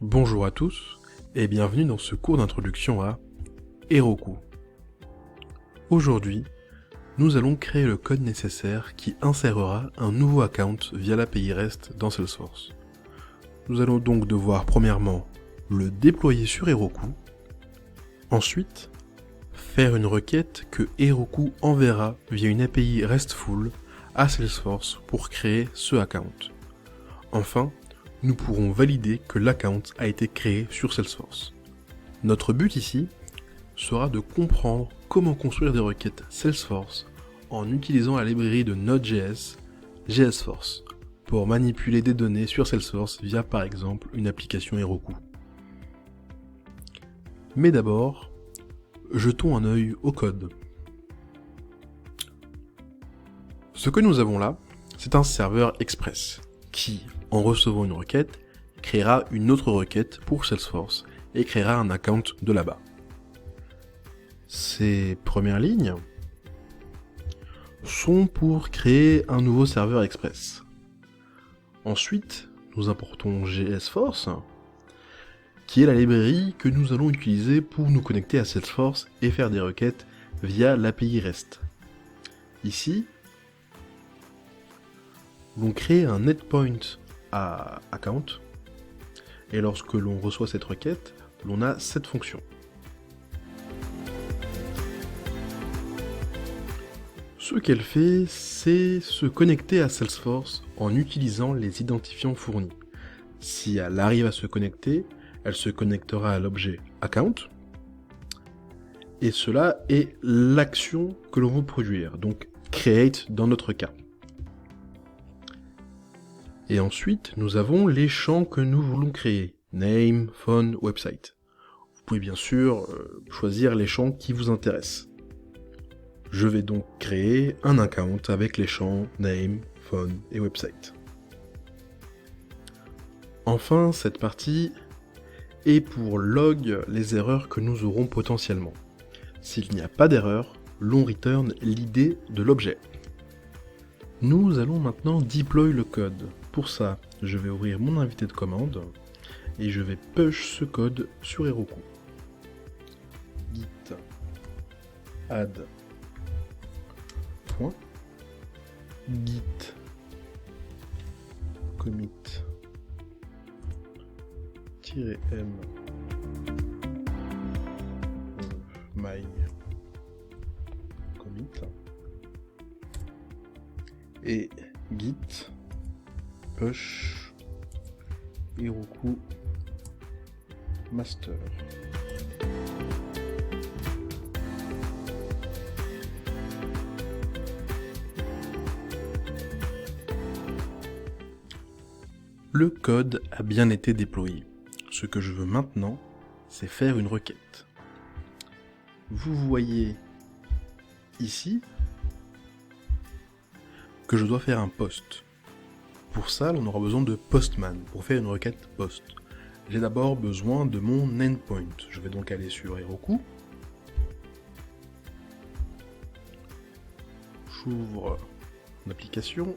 Bonjour à tous et bienvenue dans ce cours d'introduction à Heroku. Aujourd'hui, nous allons créer le code nécessaire qui insérera un nouveau account via l'API REST dans Salesforce. Nous allons donc devoir premièrement le déployer sur Heroku, ensuite faire une requête que Heroku enverra via une API RESTful à Salesforce pour créer ce account. Enfin, nous pourrons valider que l'account a été créé sur Salesforce. Notre but ici sera de comprendre comment construire des requêtes Salesforce en utilisant la librairie de Node.js JSForce pour manipuler des données sur Salesforce via par exemple une application Heroku. Mais d'abord, jetons un œil au code. Ce que nous avons là, c'est un serveur express qui, en recevant une requête, créera une autre requête pour Salesforce et créera un account de là-bas. Ces premières lignes sont pour créer un nouveau serveur express. Ensuite, nous importons JSForce, qui est la librairie que nous allons utiliser pour nous connecter à Salesforce et faire des requêtes via l'API REST. Ici, l'on crée un endpoint à account, et lorsque l'on reçoit cette requête, l'on a cette fonction. Ce qu'elle fait, c'est se connecter à Salesforce en utilisant les identifiants fournis. Si elle arrive à se connecter, elle se connectera à l'objet account, et cela est l'action que l'on veut produire, donc create dans notre cas. Et ensuite, nous avons les champs que nous voulons créer, name, phone, website. Vous pouvez bien sûr choisir les champs qui vous intéressent. Je vais donc créer un account avec les champs name, phone et website. Enfin, cette partie est pour log les erreurs que nous aurons potentiellement. S'il n'y a pas d'erreur, l'on return l'id de l'objet. Nous allons maintenant deploy le code. Pour ça, je vais ouvrir mon invité de commande et je vais push ce code sur Heroku. Git add point git commit -m my commit et git push Heroku master. Le code a bien été déployé. Ce que je veux maintenant, c'est faire une requête. Vous voyez ici que je dois faire un post. Pour ça, on aura besoin de Postman, pour faire une requête post. J'ai d'abord besoin de mon endpoint. Je vais donc aller sur Heroku. J'ouvre l'application.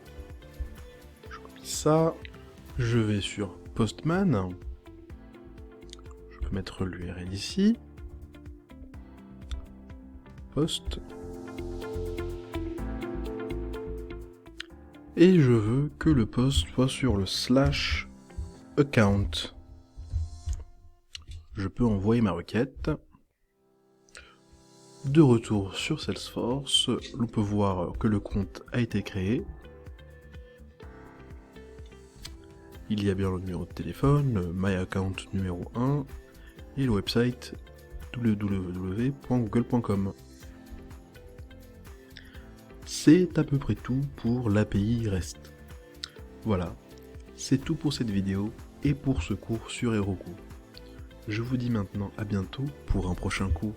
Je copie ça. Je vais sur Postman. Je peux mettre l'URL ici. Post. Et je veux que le post soit sur le /account. Je peux envoyer ma requête. De retour sur Salesforce, l'on peut voir que le compte a été créé. Il y a bien le numéro de téléphone, le my account numéro 1 et le website www.google.com. C'est à peu près tout pour l'API REST. Voilà, c'est tout pour cette vidéo et pour ce cours sur Heroku. Je vous dis maintenant à bientôt pour un prochain cours.